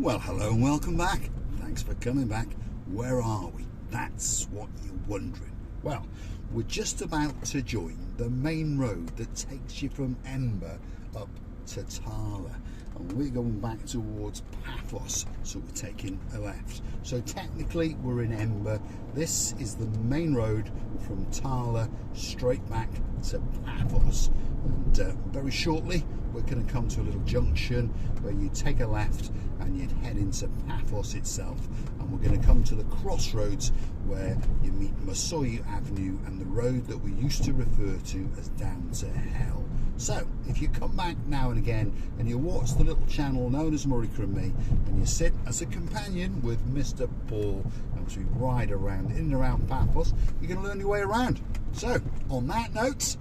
Well, hello and welcome back. Thanks for coming back. Where are we? That's what you're wondering. Well, we're just about to join the main road that takes you from Emba up to Tala, and we're going back towards Paphos, so we're taking a left. So technically we're in Emba. This is the main road from Tala straight back to Paphos, and very shortly we're going to come to a little junction where you take a left and you'd head into Paphos itself, and we're going to come to the crossroads where you meet Masoyi Avenue and the road that we used to refer to as Down to Hell. So if you come back now and again and you watch the little channel known as Murika and Me, and you sit as a companion with Mr. Paul as we ride around in and around Paphos, you're going to learn your way around. So on that note,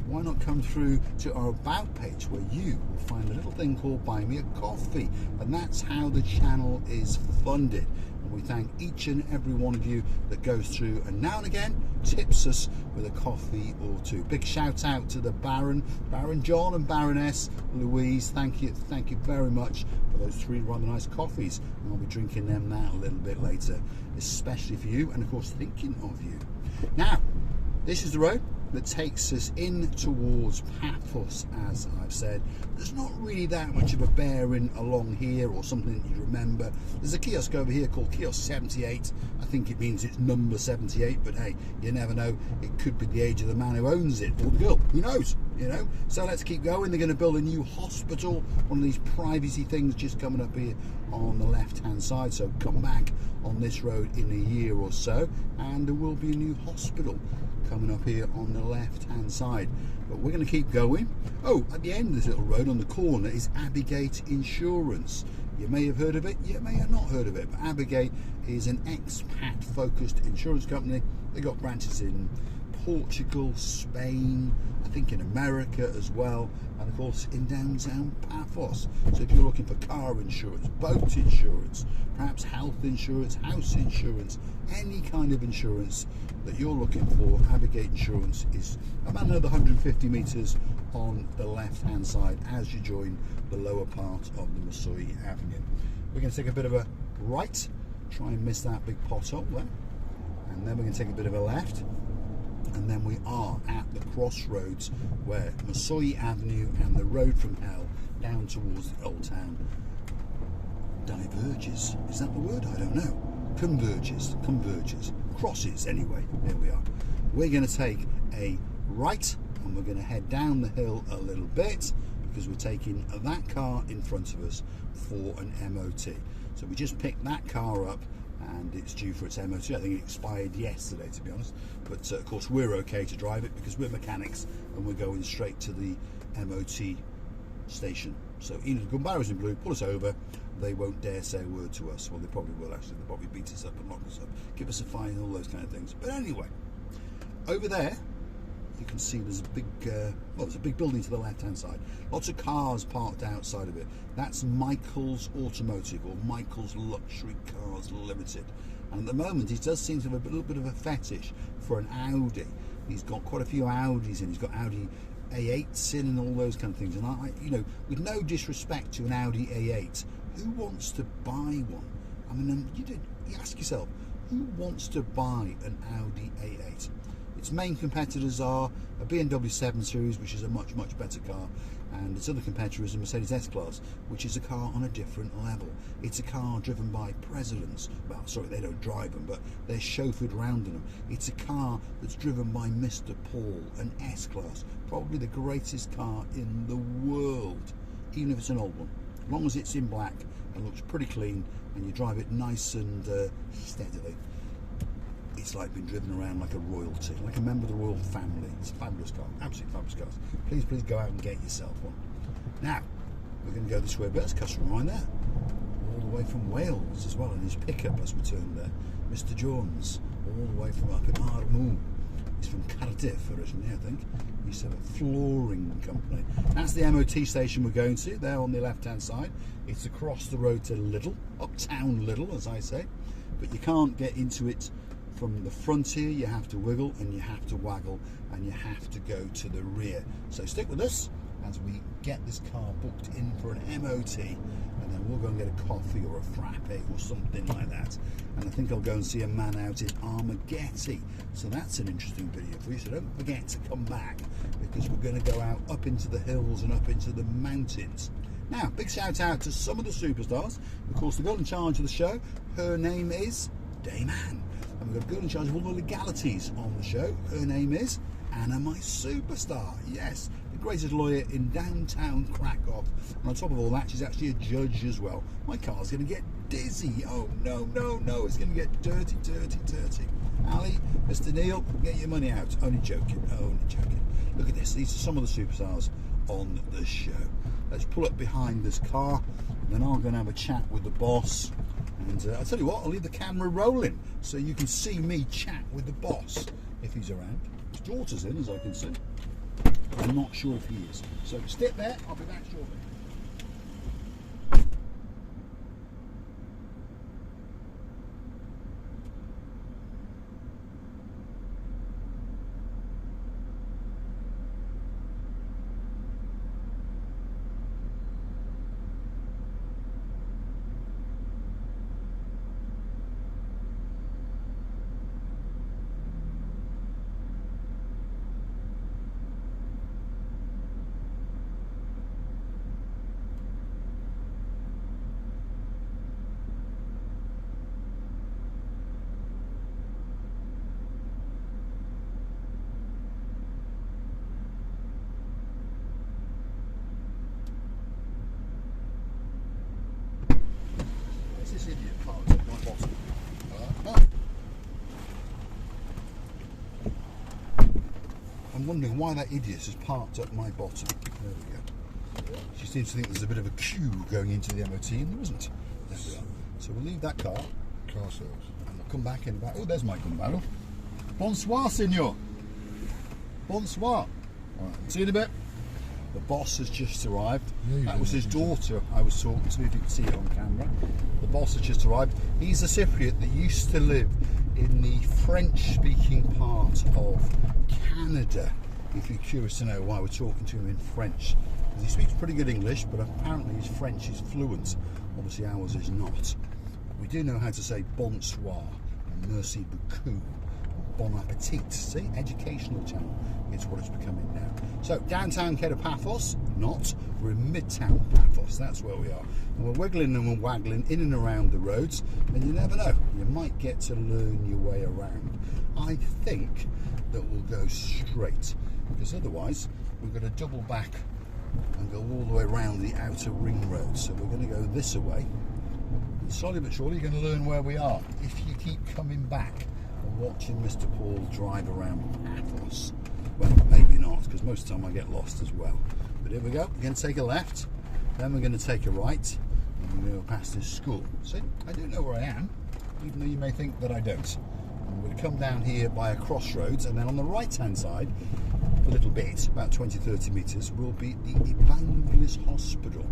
why not come through to our About page where you will find a little thing called Buy Me a Coffee, and that's how the channel is funded. And we thank each and every one of you that goes through and now and again tips us with a coffee or two. Big shout out to the Baron John and Baroness Louise. Thank you very much for those 3 rather nice coffees, and I'll be drinking them now a little bit later, especially for you and of course thinking of you. Now, this is the road that takes us in towards Paphos. As I've said, there's not really that much of a bearing along here or something that you remember. There's a kiosk over here called Kiosk 78. I think it means it's number 78, but hey, you never know. It could be the age of the man who owns it, or the girl, who knows, you know. So let's keep going. They're going to build a new hospital, one of these privacy things just coming up here on the left hand side. So come back on this road in a year or so and there will be a new hospital coming up here on the left hand side. But we're going to keep going. Oh, at the end of this little road on the corner is Abigate Insurance. You may have heard of it, you may have not heard of it, but Abigate is an expat focused insurance company. They got branches in Portugal, Spain, I think in America as well, and of course in downtown Paphos. So if you're looking for car insurance, boat insurance, perhaps health insurance, house insurance, any kind of insurance that you're looking for, Abigate Insurance is about another 150 metres on the left hand side as you join the lower part of the Masoyi Avenue. We're going to take a bit of a right, try and miss that big pothole there, and then we're going to take a bit of a left, and then we are at the crossroads where Masoyi Avenue and the road from hell down towards the old town diverges. Is that the word? I don't know. Converges, crosses anyway. There we are. We're going to take a right and we're going to head down the hill a little bit because we're taking that car in front of us for an MOT. So we just picked that car up and it's due for its MOT. I think it expired yesterday, to be honest, but of course we're okay to drive it because we're mechanics and we're going straight to the MOT station. So even if the barrows in blue pull us over, they won't dare say a word to us. Well, they probably will actually. They'll probably beat us up and lock us up, give us a fine and all those kind of things. But anyway, over there you can see there's a big there's a big building to the left hand side, lots of cars parked outside of it. That's Michael's Automotive, or Michael's Luxury Cars Limited, and at the moment he does seem to have a little bit of a fetish for an Audi. He's got quite a few Audis in. He's got Audi A8s in and all those kind of things, and I, you know, with no disrespect to an Audi A8, who wants to buy one? I mean, you ask yourself, who wants to buy an Audi A8? Its main competitors are a BMW 7 Series, which is a much better car, and its other competitor is a Mercedes S-Class, which is a car on a different level. It's a car driven by presidents. Well, sorry, they don't drive them, but they're chauffeured around in them. It's a car that's driven by Mr. Paul, an S-Class, probably the greatest car in the world, even if it's an old one. As long as it's in black and looks pretty clean and you drive it nice and steadily, it's like being driven around like a royalty, like a member of the royal family. It's a fabulous car, absolutely fabulous car. Please go out and get yourself one. Now, we're going to go this way a bit. There's a customer mine there, all the way from Wales as well, and his pickup as we turned there. Mr. Jones, all the way from up in Armagh. He's from Cardiff originally, I think. He used to have a flooring company. That's the MOT station we're going to, there on the left-hand side. It's across the road to Lidl, uptown Lidl, as I say. But you can't get into it from the front here. You have to wiggle and you have to waggle and you have to go to the rear. So stick with us as we get this car booked in for an MOT, and then we'll go and get a coffee or a frappe or something like that. And I think I'll go and see a man out in Armagetti. So that's an interesting video for you. So don't forget to come back, because we're going to go out up into the hills and up into the mountains. Now, big shout out to some of the superstars. Of course, the girl in charge of the show, her name is Dame Anne. And we've got a girl in charge of all the legalities on the show. Her name is Anna, my superstar. Yes, the greatest lawyer in downtown Krakow. And on top of all that, she's actually a judge as well. My car's going to get dizzy. Oh, no, no, no. It's going to get dirty, dirty, dirty. Ali, Mr. Neil, get your money out. Only joking, only joking. Look at this. These are some of the superstars on the show. Let's pull up behind this car, and then I'm going to have a chat with the boss. And I'll tell you what, I'll leave the camera rolling so you can see me chat with the boss if he's around. His daughter's in, as I can see. I'm not sure if he is. So stick there, I'll be back shortly. This idiot parked at my bottom. I'm wondering why that idiot has parked at my bottom. There we go. She seems to think there's a bit of a queue going into the MOT, and there isn't. There we are. So we'll leave that car. Car sales. And we'll come back in about. Oh, there's Michael Barrow. Bonsoir, senor. Bonsoir. All right, see you in a bit. The boss has just arrived. Yeah, that was his daughter I was talking to, if you can see it on camera. The boss has just arrived. He's a Cypriot that used to live in the French-speaking part of Canada. If you're curious to know why we're talking to him in French. Because he speaks pretty good English, but apparently his French is fluent. Obviously ours is not. We do know how to say bonsoir, merci beaucoup, bon appetit. See, educational channel is what it's becoming now. So downtown Paphos, not. We're in midtown Paphos, that's where we are. And we're wiggling and we're waggling in and around the roads, and you never know, you might get to learn your way around. I think that we'll go straight, because otherwise we've got to double back and go all the way around the outer ring road. So we're going to go this way, and slowly but surely you're going to learn where we are if you keep coming back and watching Mr. Paul drive around Paphos. Well, maybe not, because most of the time I get lost as well. But here we go. We're going to take a left, then we're going to take a right, and we're going to go past this school. See, I do know where I am, even though you may think that I don't. And we're going to come down here by a crossroads, and then on the right-hand side, a little bit, about 20-30 metres, will be the Evangelist Hospital.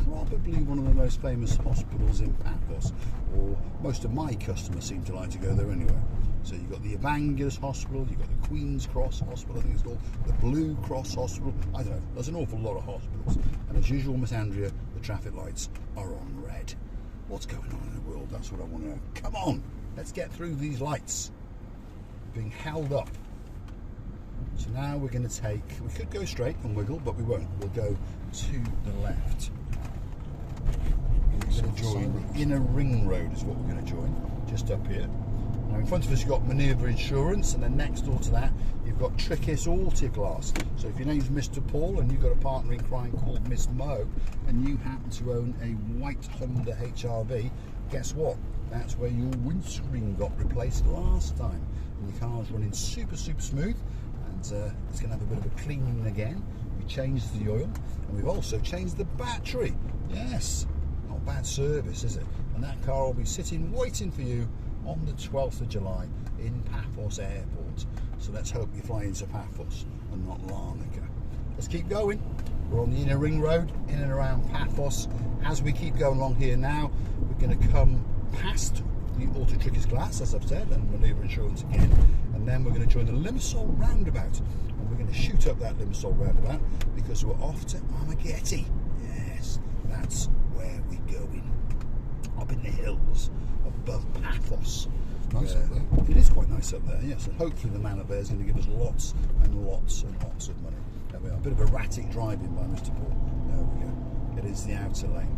Probably one of the most famous hospitals in Paphos, or most of my customers seem to like to go there anyway. So you've got the Evangelist Hospital, you've got the Queen's Cross Hospital, I think it's called, the Blue Cross Hospital, I don't know, there's an awful lot of hospitals. And as usual, Miss Andrea, the traffic lights are on red. What's going on in the world? That's what I want to know. Come on, let's get through these lights. Being held up. So now we're going to take, we could go straight and wiggle, but we won't. We'll go to the left. We're going to join the inner ring road is what we're going to join, just up here. Now in front of us you've got Manoeuvre Insurance, and then next door to that you've got Trickis Autoglass. So if your name's Mr. Paul and you've got a partner in crime called Miss Mo, and you happen to own a white Honda HRV, guess what? That's where your windscreen got replaced last time. And your car's running super smooth, and it's going to have a bit of a cleaning again. We changed the oil, and we've also changed the battery. Yes, not bad service, is it? And that car will be sitting waiting for you on the 12th of July in Paphos Airport. So let's hope you fly into Paphos and not Larnaca. Let's keep going. We're on the inner ring road in and around Paphos. As we keep going along here now, we're going to come past the Auto Trickis Glass, as I've said, and Manoeuvre Insurance again, and then we're going to join the Limassol roundabout, and we're going going to shoot up that Limassol roundabout because we're off to Armageddon. Yes, that's where we're going. Up in the hills above Paphos. Nice up there. It is quite nice up there, yes. And hopefully the man up there is going to give us lots and lots and lots of money. There we are. A bit of erratic driving by Mr. Paul. There we go. It is the outer lane.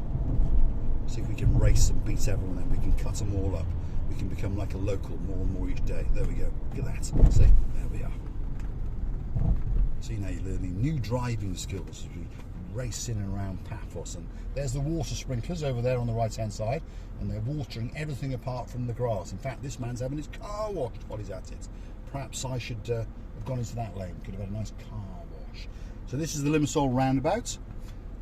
See if we can race and beat everyone in. We can cut them all up. We can become like a local more and more each day. There we go. Look at that. See? There we are. See, now you're learning new driving skills as we race in and around Paphos. And there's the water sprinklers over there on the right hand side, and they're watering everything apart from the grass. In fact, this man's having his car washed while he's at it. Perhaps I should have gone into that lane. Could have had a nice car wash. So this is the Limassol roundabout.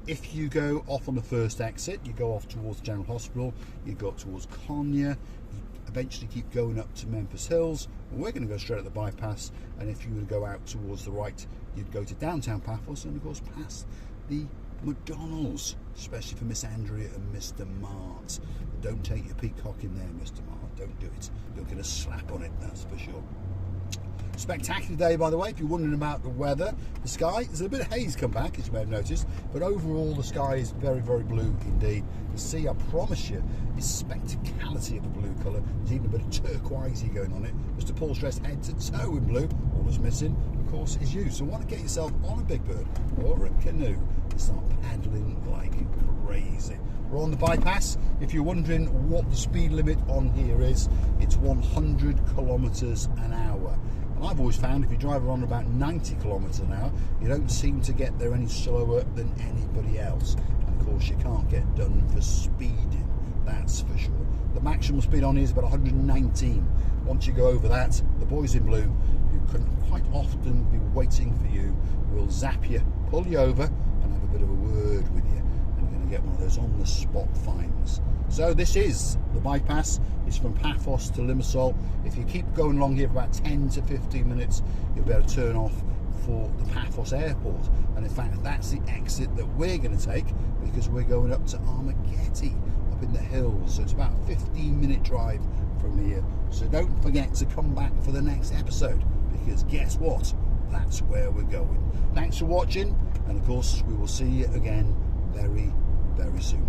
If you go off on the first exit, you go off towards General Hospital, you go up towards Konya, you eventually keep going up to Memphis Hills, and we're going to go straight at the bypass. And if you were to go out towards the right, you'd go to downtown Paphos and of course past the McDonald's, especially for Miss Andrea and Mr. Mart. Don't take your peacock in there, Mr. Mart. Don't do it. You'll get a slap on it, that's for sure. Spectacular day, by the way. If you're wondering about the weather, the sky, there's a bit of haze come back, as you may have noticed, but overall the sky is very, very blue indeed. The sea, I promise you, is spectacality of a blue colour. There's even a bit of turquoisey going on it. Mr. Paul's dressed head to toe in blue. All that's missing, of course, is you. So want to get yourself on a big bird or a canoe and start paddling like crazy. We're on the bypass. If you're wondering what the speed limit on here is, it's 100 kilometres an hour. And I've always found if you drive around about 90 kilometres an hour, you don't seem to get there any slower than anybody else. And of course, you can't get done for speeding, that's for sure. The maximum speed on here is about 119. Once you go over that, the boys in blue, who can quite often be waiting for you, will zap you, pull you over, and have a bit of a word with you. And you're going to get one of those on-the-spot fines. So this is the bypass. It's from Paphos to Limassol. If you keep going along here for about 10 to 15 minutes, you'll be able to turn off for the Paphos airport. And in fact, that's the exit that we're going to take because we're going up to Armageddon, up in the hills. So it's about a 15-minute drive from here. So don't forget to come back for the next episode because guess what? That's where we're going. Thanks for watching, and of course, we will see you again very, very soon.